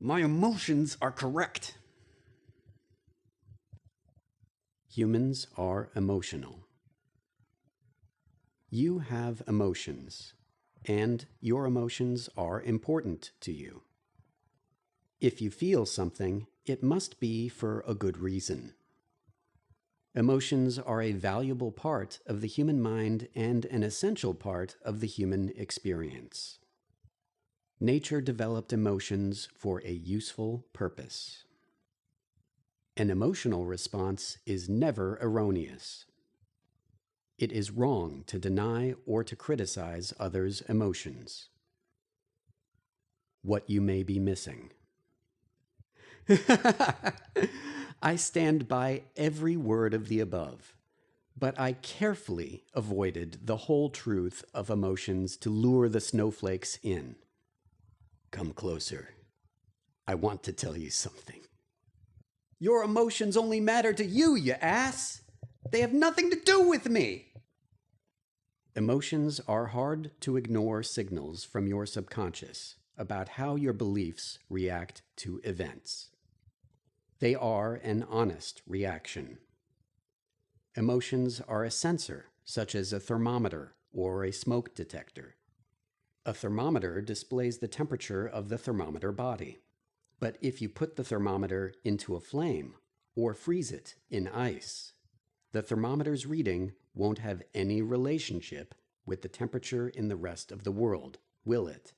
My emotions are correct. Humans are emotional. You have emotions, and your emotions are important to you. If you feel something, it must be for a good reason. Emotions are a valuable part of the human mind and an essential part of the human experience. Nature developed emotions for a useful purpose. An emotional response is never erroneous. It is wrong to deny or to criticize others' emotions. What you may be missing. I stand by every word of the above, but I carefully avoided the whole truth of emotions to lure the snowflakes in. Come closer. I want to tell you something. Your emotions only matter to you, you ass! They have nothing to do with me! Emotions are hard to ignore signals from your subconscious about how your beliefs react to events. They are an honest reaction. Emotions are a sensor, such as a thermometer or a smoke detector. A thermometer displays the temperature of the thermometer body. But if you put the thermometer into a flame or freeze it in ice, the thermometer's reading won't have any relationship with the temperature in the rest of the world, will it?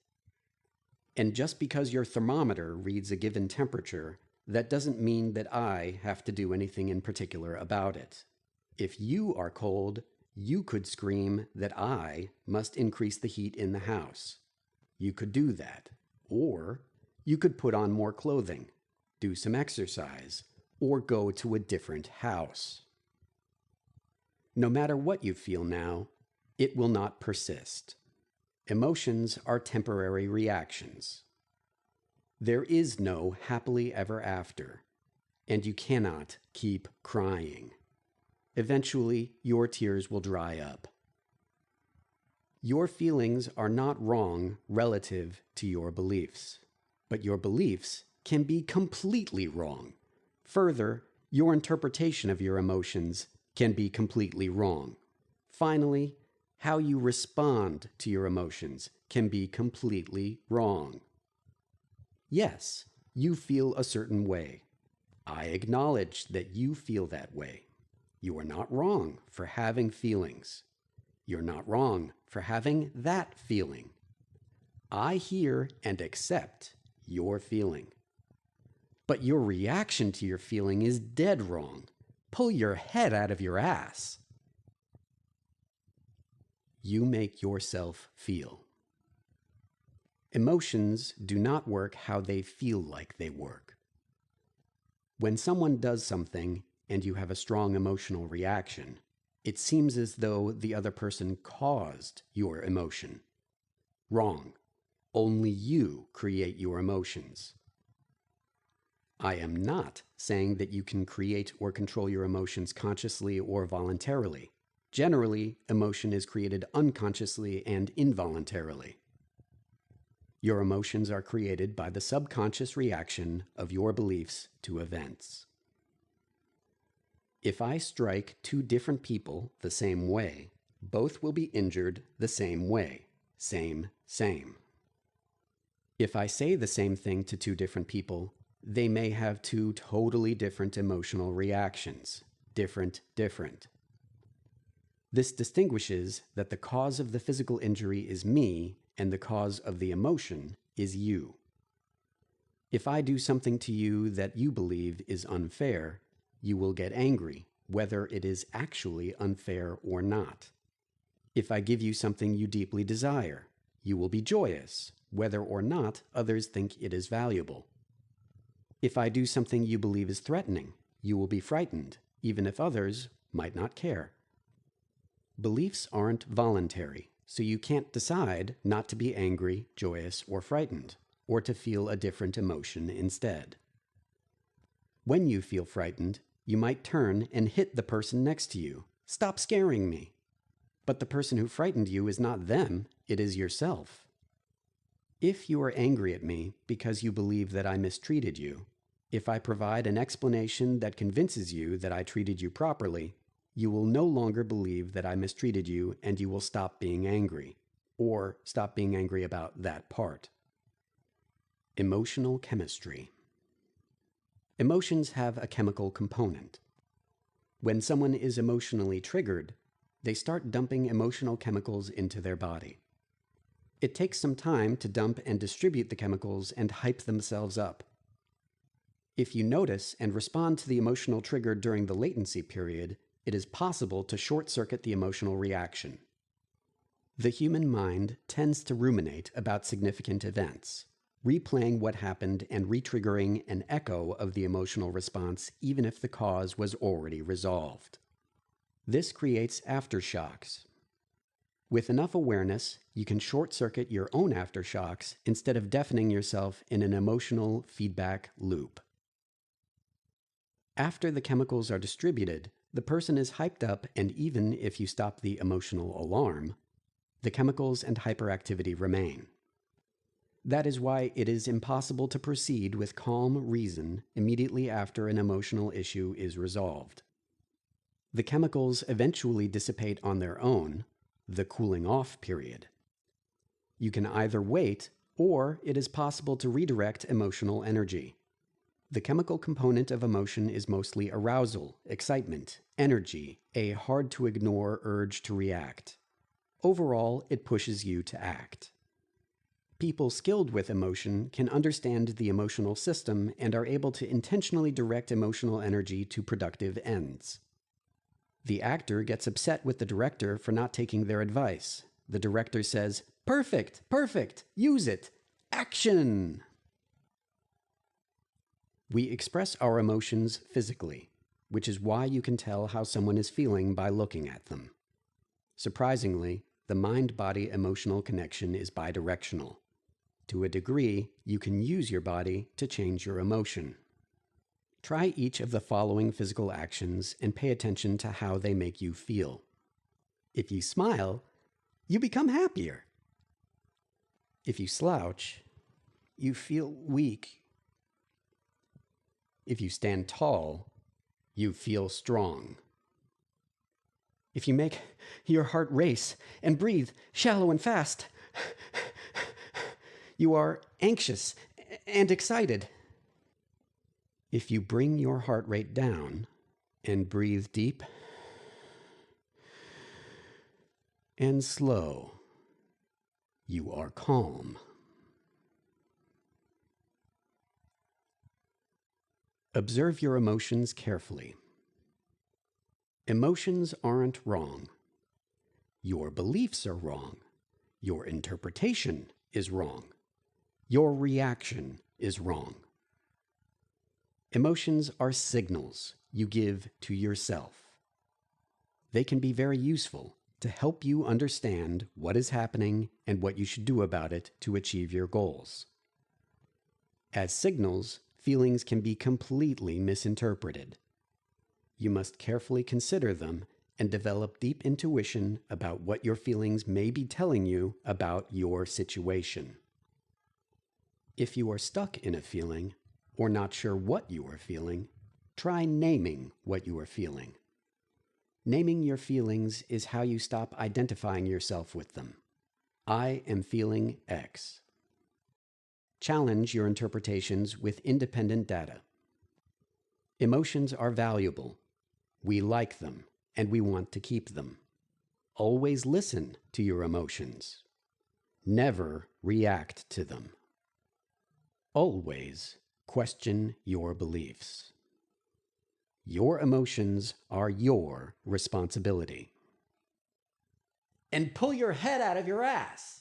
And just because your thermometer reads a given temperature, that doesn't mean that I have to do anything in particular about it. If you are cold, you could scream that I must increase the heat in the house. You could do that. Or you could put on more clothing, do some exercise, or go to a different house. No matter what you feel now, it will not persist. Emotions are temporary reactions. There is no happily ever after, and you cannot keep crying. Eventually, your tears will dry up. Your feelings are not wrong relative to your beliefs, but your beliefs can be completely wrong. Further, your interpretation of your emotions can be completely wrong. Finally, how you respond to your emotions can be completely wrong. Yes, you feel a certain way. I acknowledge that you feel that way. You are not wrong for having feelings. You're not wrong for having that feeling. I hear and accept your feeling. But your reaction to your feeling is dead wrong. Pull your head out of your ass. You make yourself feel. Emotions do not work how they feel like they work. When someone does something and you have a strong emotional reaction, it seems as though the other person caused your emotion. Wrong. Only you create your emotions. I am not saying that you can create or control your emotions consciously or voluntarily. Generally, emotion is created unconsciously and involuntarily. Your emotions are created by the subconscious reaction of your beliefs to events. If I strike two different people the same way, both will be injured the same way. Same. If I say the same thing to two different people, they may have two totally different emotional reactions. Different. This distinguishes that the cause of the physical injury is me and the cause of the emotion is you. If I do something to you that you believe is unfair, you will get angry, whether it is actually unfair or not. If I give you something you deeply desire, you will be joyous, whether or not others think it is valuable. If I do something you believe is threatening, you will be frightened, even if others might not care. Beliefs aren't voluntary, so you can't decide not to be angry, joyous, or frightened, or to feel a different emotion instead. When you feel frightened, you might turn and hit the person next to you. Stop scaring me. But the person who frightened you is not them, it is yourself. If you are angry at me because you believe that I mistreated you, if I provide an explanation that convinces you that I treated you properly, you will no longer believe that I mistreated you and you will stop being angry, or stop being angry about that part. Emotional chemistry. Emotions have a chemical component. When someone is emotionally triggered, they start dumping emotional chemicals into their body. It takes some time to dump and distribute the chemicals and hype themselves up. If you notice and respond to the emotional trigger during the latency period, it is possible to short-circuit the emotional reaction. The human mind tends to ruminate about significant events, replaying what happened and re-triggering an echo of the emotional response even if the cause was already resolved. This creates aftershocks. With enough awareness, you can short-circuit your own aftershocks instead of deafening yourself in an emotional feedback loop. After the chemicals are distributed, the person is hyped up, and even if you stop the emotional alarm, the chemicals and hyperactivity remain. That is why it is impossible to proceed with calm reason immediately after an emotional issue is resolved. The chemicals eventually dissipate on their own, the cooling off period. You can either wait, or it is possible to redirect emotional energy. The chemical component of emotion is mostly arousal, excitement, energy, a hard-to-ignore urge to react. Overall, it pushes you to act. People skilled with emotion can understand the emotional system and are able to intentionally direct emotional energy to productive ends. The actor gets upset with the director for not taking their advice. The director says, "Perfect, perfect, use it, action!" We express our emotions physically, which is why you can tell how someone is feeling by looking at them. Surprisingly, the mind-body emotional connection is bidirectional. To a degree, you can use your body to change your emotion. Try each of the following physical actions and pay attention to how they make you feel. If you smile, you become happier. If you slouch, you feel weak. If you stand tall, you feel strong. If you make your heart race and breathe shallow and fast, you are anxious and excited. If you bring your heart rate down and breathe deep and slow, you are calm. Observe your emotions carefully. Emotions aren't wrong. Your beliefs are wrong. Your interpretation is wrong. Your reaction is wrong. Emotions are signals you give to yourself. They can be very useful to help you understand what is happening and what you should do about it to achieve your goals. As signals, feelings can be completely misinterpreted. You must carefully consider them and develop deep intuition about what your feelings may be telling you about your situation. If you are stuck in a feeling, or not sure what you are feeling, try naming what you are feeling. Naming your feelings is how you stop identifying yourself with them. I am feeling X. Challenge your interpretations with independent data. Emotions are valuable. We like them, and we want to keep them. Always listen to your emotions. Never react to them. Always question your beliefs. Your emotions are your responsibility. And pull your head out of your ass.